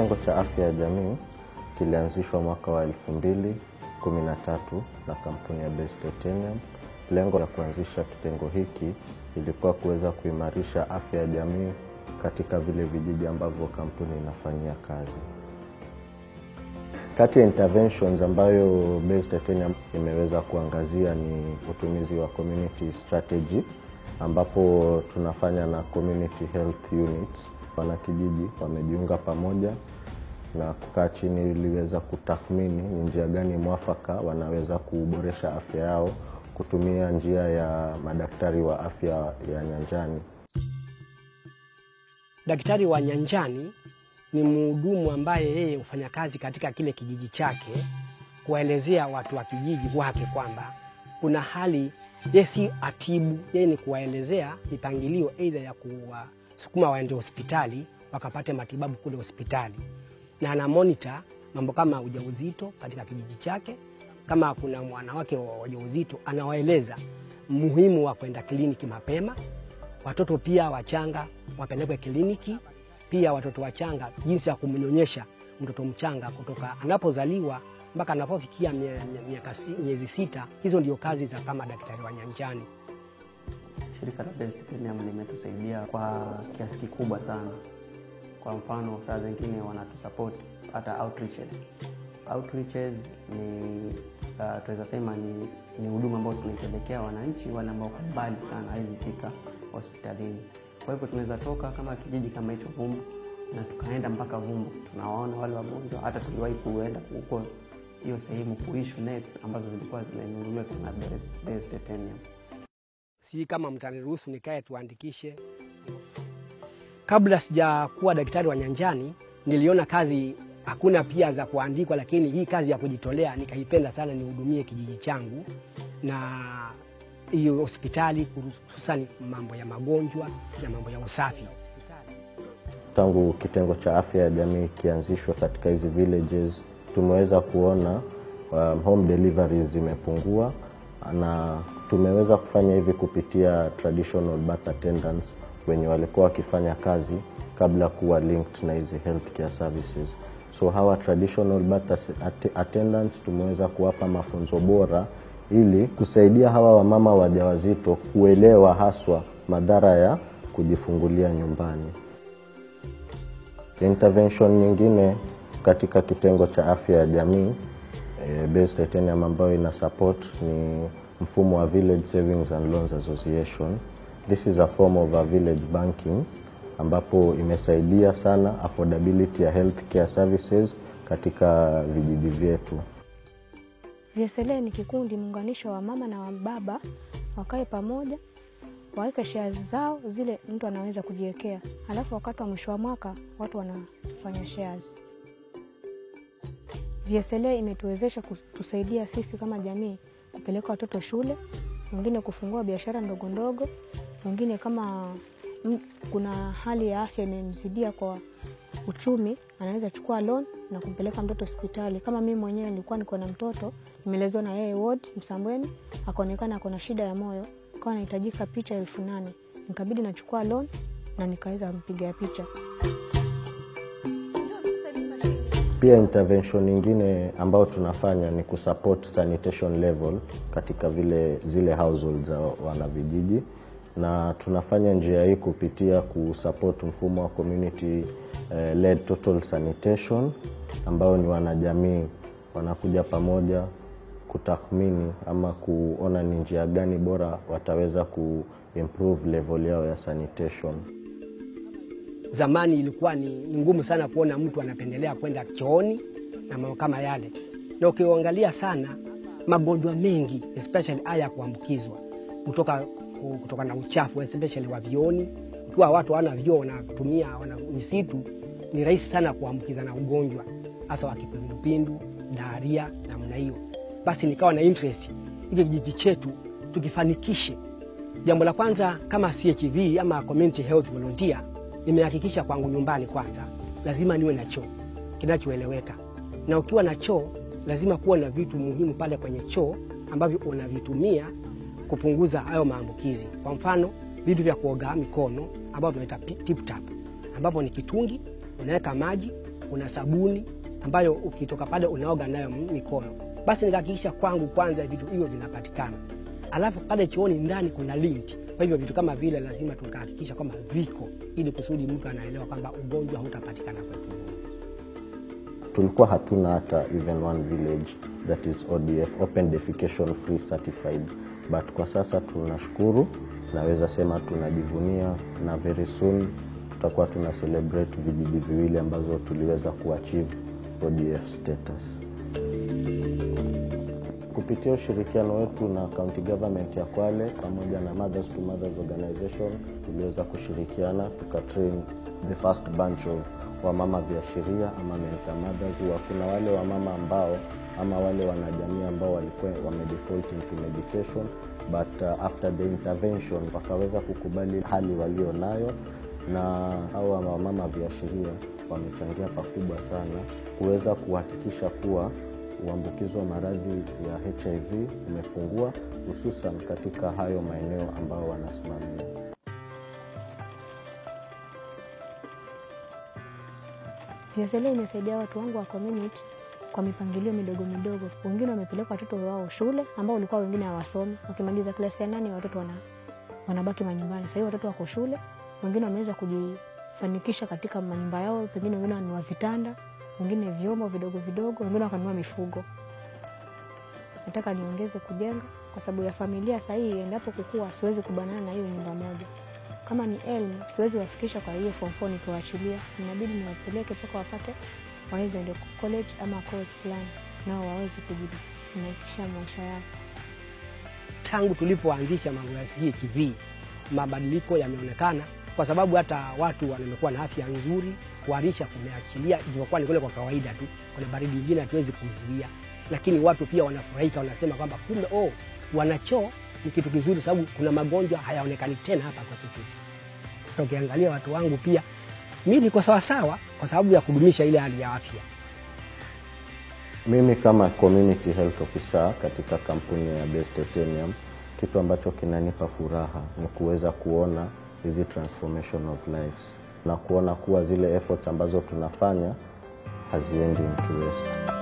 Kitengo cha afya ya jamii kilianzishwa mwaka wa 2013 na kampuni ya Base Titanium. Lengo la kuanzisha kitengo hiki ilikuwa kuweza kuimarisha afya ya jamii katika vile vijiji ambavyo kampuni inafanyia kazi. Kati ya interventions ambayo Base Titanium imeweza kuangazia ni utumizi wa community strategy, ambapo tunafanya na community health units. Wanakijiji wamejiunga pamoja na kukaa chini iliweza kutathmini ni njia gani mwafaka wanaweza kuboresha afya yao kutumia njia ya madaktari wa afya ya nyanjani. Daktari wa nyanjani ni mhudumu ambaye yeye hufanya kazi katika kile kijiji chake kuwaelezea watu wa kijiji wake kwamba kuna hali, yeye si atibu, yeye ni kuwaelezea mipangilio aidha ya kuwasukuma waende hospitali wakapate matibabu kule hospitali, na ana monitor mambo kama ujauzito katika kijiji chake. Kama kuna wanawake wa ujauzito anawaeleza muhimu wa kwenda kliniki mapema. Watoto pia wachanga wapelekwe kliniki, pia watoto wachanga jinsi ya kumnyonyesha mtoto mchanga kutoka anapozaliwa mpaka anapofikia miezi 6. Hizo ndio kazi za kama daktari wa nyanjani. Shirika la Base Titanium limetusaidia kwa kiasi kikubwa sana. Kwa mfano, saa zingine wanatusupport hata outreaches. Outreaches ni tuweza sema ni huduma ambayo tunaipelekea wananchi wale ambao mbali sana hawezi fika hospitalini. Kwa hivyo tunaweza toka kama kijiji kama hicho Vumbu na tukaenda mpaka Vumbu, tunawaona wale wagonjwa. Hata tuliwahi kuenda huko hiyo sehemu kuissue nets ambazo zilikuwa zimenunuliwa na Base Titanium. Si kama mtaniruhusu nikae tuandikishe. Kabla sijakuwa daktari wa nyanjani niliona kazi hakuna pia za kuandikwa, lakini hii kazi ya kujitolea nikaipenda sana, nihudumie kijiji changu na hiyo hospitali, hususan mambo ya magonjwa na mambo ya usafi. Tangu kitengo cha afya ya jamii kianzishwa katika hizi villages, tumeweza kuona home deliveries zimepungua, na tumeweza kufanya hivi kupitia traditional birth attendants wenye walikuwa wakifanya kazi kabla kuwa linked na hizi healthcare services. So hawa traditional birth attendants tumeweza kuwapa mafunzo bora ili kusaidia hawa wamama wajawazito kuelewa haswa madhara ya kujifungulia nyumbani. Intervention nyingine katika kitengo cha afya ya jamii Base Titanium ambayo ina support ni mfumo wa Village Savings and Loans Association. This is a form of a village banking ambapo imesaidia sana affordability ya healthcare services katika vijiji vyetu. VSLA ni kikundi muunganisho wa mama na wa baba, wakae pamoja, waweke shares zao zile mtu anaweza kujiwekea. Alafu wakati wa mwisho wa mwaka watu wanafanya shares. VSLA imetuwezesha kutusaidia sisi kama jamii kupeleka watoto shule, wengine kufungua biashara ndogo ndogo, wengine kama kuna hali ya afya imemzidia kwa uchumi, anaweza chukua loan na kumpeleka mtoto hospitali. Kama mimi mwenyewe nilikuwa niko na mtoto, nimelezwa na yeye ward Msambweni, akaonekana ako na shida ya moyo, kwa anahitajika picha 8,000. Nikabidi nachukua loan na nikaweza kumpiga picha. Pia intervention nyingine ambayo tunafanya ni kusupport sanitation level katika zile households za wanavijiji, na tunafanya njia hii kupitia kusupport mfumo wa community led total sanitation, ambao ni wanajamii wanakuja pamoja kutathmini ama kuona ni njia gani bora wataweza kuimprove level yao ya sanitation. Zamani ilikuwa ni ngumu sana kuona mtu anapendelea kwenda chooni na mambo kama yale. Na ukiangalia sana magonjwa mengi especially haya kuambukizwa kutoka na uchafu especially wa vioni. Ikiwa watu wana vyoo wanatumia misitu, ni rahisi sana kuambukiza na ugonjwa hasa wa kipindupindu, diarrhea na namna hiyo. Basi nikawa na interest ili kijiji chetu tukifanikishe. Jambo la kwanza kama CHV ama community health volunteer, nimehakikisha kwangu nyumbani kwanza lazima niwe na choo kinachoeleweka. Na ukiwa na choo lazima kuwa na vitu muhimu pale kwenye choo ambavyo unavitumia kupunguza hayo maambukizi. Kwa mfano, vitu vya kuoga mikono ambavyo tunaita tip tap, ambapo ni kitungi, unaweka maji, kuna sabuni ambayo ukitoka pale unaoga nayo mikono. Basi nikahakikisha kwangu kwanza vitu hivyo vinapatikana. Alafu pale chooni ndani kuna linti. Kwa hivyo vitu kama vile lazima tukahakikisha kwamba viko, ili kusudi mtu anaelewa kwamba ugonjwa hautapatikana kwetu. Tulikuwa hatuna hata even one village that is ODF, Open Defecation Free certified. But kwa sasa tunashukuru, naweza sema tunajivunia, na very soon tutakuwa tuna celebrate vijiji viwili ambazo tuliweza kuachieve ODF status. Kupitia ushirikiano wetu na County Government ya Kwale pamoja na Mothers to Mothers Organization, tuliweza kushirikiana tukatrain the first bunch of wamama viashiria ama mentor mothers. Kuna wale wamama ambao ama wale wanajamii ambao walikuwa wamedefault into medication, but after the intervention wakaweza kukubali hali walio nayo, na hawa wamama viashiria wamechangia pakubwa sana kuweza kuhakikisha kuwa uambukizo wa maradhi ya HIV umepungua, hususan katika hayo maeneo ambao wanasimamia. VSLA imesaidia watu wangu wa community kwa mipangilio midogo midogo. Wengine wamepeleka watoto wao shule ambao walikuwa wengine hawasomi. Wakimaliza klasi ya 8 watoto wanabaki manyumbani. Sasa hiyo watoto wako shule, wengine wameweza kujifanikisha katika manyumba yao, pengine wengine wanunua vitanda, wengine vyombo vidogo vidogo, wengine wakanunua mifugo. Nataka niongeze kujenga kwa sababu ya familia. Sasa hii endapo kukua siwezi kubanana na hiyo nyumba moja. Kama ni elimu siwezi wafikisha kwa hiyo form 4 nikiwaachilia, inabidi niwapeleke mpaka wapate waweze ende college ama course fulani, nao waweze kujifanikisha maisha yao. Tangu tulipoanzisha mambo ya CHV, mabadiliko yameonekana kwa sababu hata watu wamekuwa na afya nzuri, kuharisha kumeachilia, ijapokuwa ni kule kwa kawaida tu. Kuna baridi nyingine hatuwezi kuzuia, lakini watu pia wanafurahika, wanasema kwamba kumbe wanachoo ni kitu kizuri, sababu kuna magonjwa hayaonekani tena hapa kwetu sisi. Ukiangalia watu wangu pia mimi niko sawa sawa kwa sababu ya kudumisha ile hali ya afya. Mimi kama community health officer katika kampuni ya Best Titanium, kitu ambacho kinanipa furaha ni kuweza kuona hizi transformation of lives na kuona kuwa zile efforts ambazo tunafanya haziendi into waste.